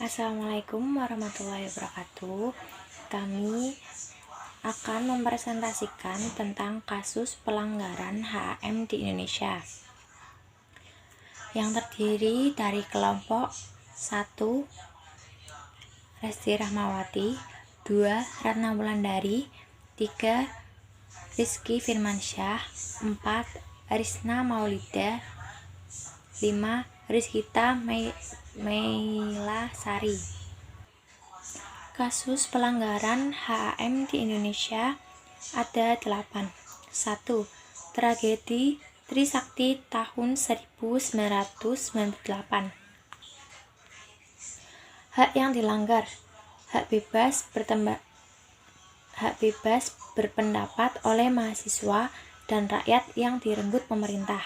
Assalamualaikum warahmatullahi wabarakatuh. Kami akan mempresentasikan tentang kasus pelanggaran HAM di Indonesia yang terdiri dari kelompok 1. Resti Rahmawati, 2. Ratna Wulandari, 3. Rizky Firmansyah, 4. Arisna Maulida, 5. Rizkita Meilasari. Kasus pelanggaran HAM di Indonesia ada 8. 1. Tragedi Trisakti tahun 1998. Hak yang dilanggar: hak bebas berpendapat oleh mahasiswa dan rakyat yang direnggut pemerintah.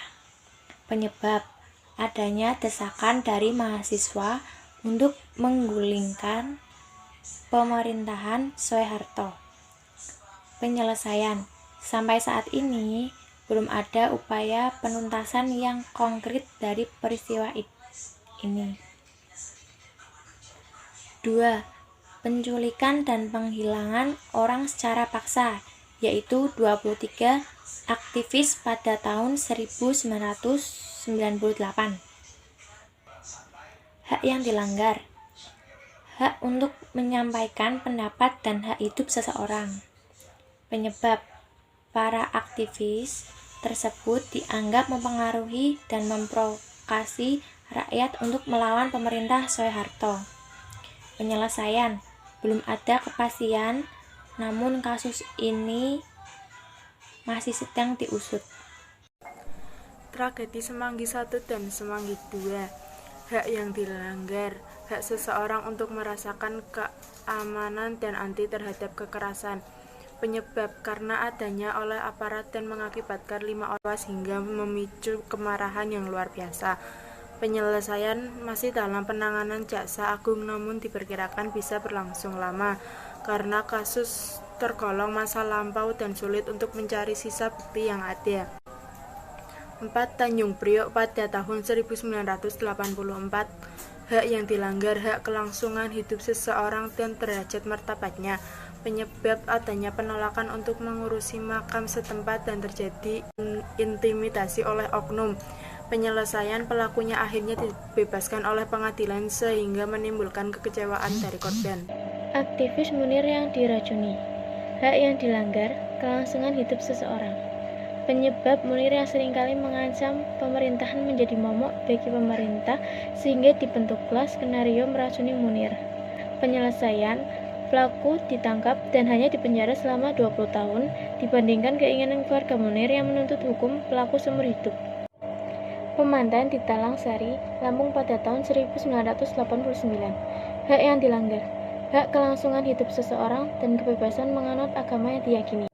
Penyebab: adanya desakan dari mahasiswa untuk menggulingkan pemerintahan Soeharto. Penyelesaian: sampai saat ini belum ada upaya penuntasan yang konkret dari peristiwa ini. 2. Penculikan dan penghilangan orang secara paksa, yaitu 23 aktivis pada tahun 1998. Hak yang dilanggar: hak untuk menyampaikan pendapat dan hak hidup seseorang. Penyebab: para aktivis tersebut dianggap mempengaruhi dan memprovokasi rakyat untuk melawan pemerintah Soeharto. Penyelesaian: belum ada kepastian, namun kasus ini masih sedang diusut. Tragedi Semanggi I dan Semanggi II. Hak yang dilanggar: hak seseorang untuk merasakan keamanan dan anti terhadap kekerasan. Penyebab: karena adanya oleh aparat dan mengakibatkan 5 orang tewas hingga memicu kemarahan yang luar biasa. Penyelesaian masih dalam penanganan Jaksa Agung, namun diperkirakan bisa berlangsung lama karena kasus tergolong masa lampau dan sulit untuk mencari sisa bukti yang ada. 4. Tanjung Priok pada tahun 1984. Hak yang dilanggar: hak kelangsungan hidup seseorang dan derajat martabatnya. Penyebab: adanya penolakan untuk mengurusi makam setempat dan terjadi intimidasi oleh oknum. Penyelesaian: pelakunya akhirnya dibebaskan oleh pengadilan sehingga menimbulkan kekecewaan dari korban. Aktivis Munir yang diracuni. Hak yang dilanggar: kelangsungan hidup seseorang. Penyebab: Munir yang seringkali mengancam pemerintahan menjadi momok bagi pemerintah sehingga dibentuklah skenario meracuni Munir. Penyelesaian: pelaku ditangkap dan hanya dipenjara selama 20 tahun dibandingkan keinginan keluarga Munir yang menuntut hukum pelaku seumur hidup. Pemantaian di Talang Sari, Lampung pada tahun 1989. Hak yang dilanggar: hak kelangsungan hidup seseorang dan kebebasan menganut agama yang diyakini.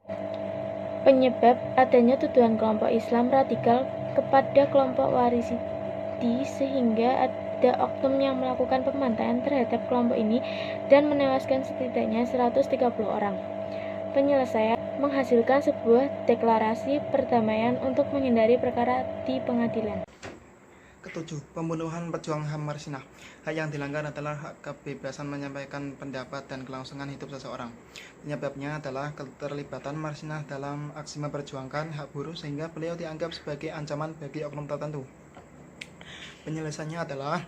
Penyebab: adanya tuduhan kelompok Islam radikal kepada kelompok Warisidi sehingga ada oknum yang melakukan pemantaian terhadap kelompok ini dan menewaskan setidaknya 130 orang. Penyelesaian: menghasilkan sebuah deklarasi perdamaian untuk menghindari perkara di pengadilan. Ketujuh, pembunuhan pejuang HAM Marsinah. Hak yang dilanggar adalah hak kebebasan menyampaikan pendapat dan kelangsungan hidup seseorang. Penyebabnya adalah keterlibatan Marsinah dalam aksi memperjuangkan hak buruh sehingga beliau dianggap sebagai ancaman bagi oknum tertentu. Penyelesaiannya adalah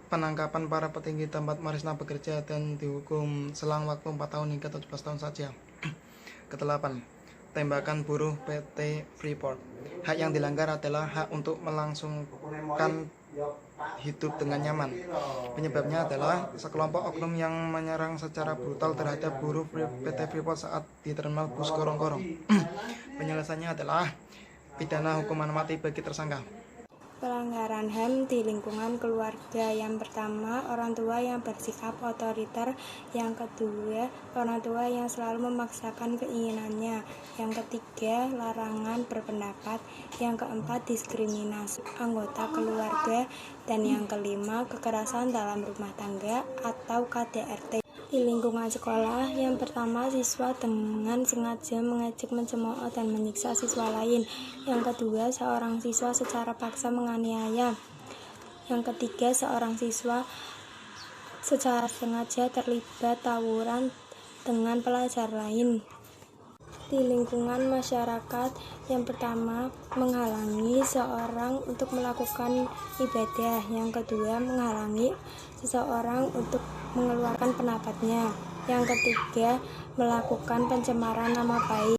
penangkapan para petinggi tempat Marsinah bekerja dan dihukum selang waktu 4 tahun hingga 17 tahun saja. Kedelapan, tembakan buruh PT Freeport. Hak yang dilanggar adalah hak untuk melangsungkan hidup dengan nyaman. Penyebabnya adalah sekelompok oknum yang menyerang secara brutal terhadap buruh PT Freeport saat di terminal bus Gorong-Gorong. Penyelesaiannya adalah pidana hukuman mati bagi tersangka. Pelanggaran HAM di lingkungan keluarga. Yang pertama, orang tua yang bersikap otoriter. Yang kedua, orang tua yang selalu memaksakan keinginannya. Yang ketiga, larangan berpendapat. Yang keempat, diskriminasi anggota keluarga. Dan yang kelima, kekerasan dalam rumah tangga atau KDRT. Di lingkungan sekolah, yang pertama, siswa dengan sengaja mengejek, mencemooh, dan menyiksa siswa lain. Yang kedua, seorang siswa secara paksa menganiaya. Yang ketiga, seorang siswa secara sengaja terlibat tawuran dengan pelajar lain. Di lingkungan masyarakat, yang pertama, menghalangi seorang untuk melakukan ibadah. Yang kedua, menghalangi seseorang untuk mengeluarkan pendapatnya. Yang ketiga, melakukan pencemaran nama baik.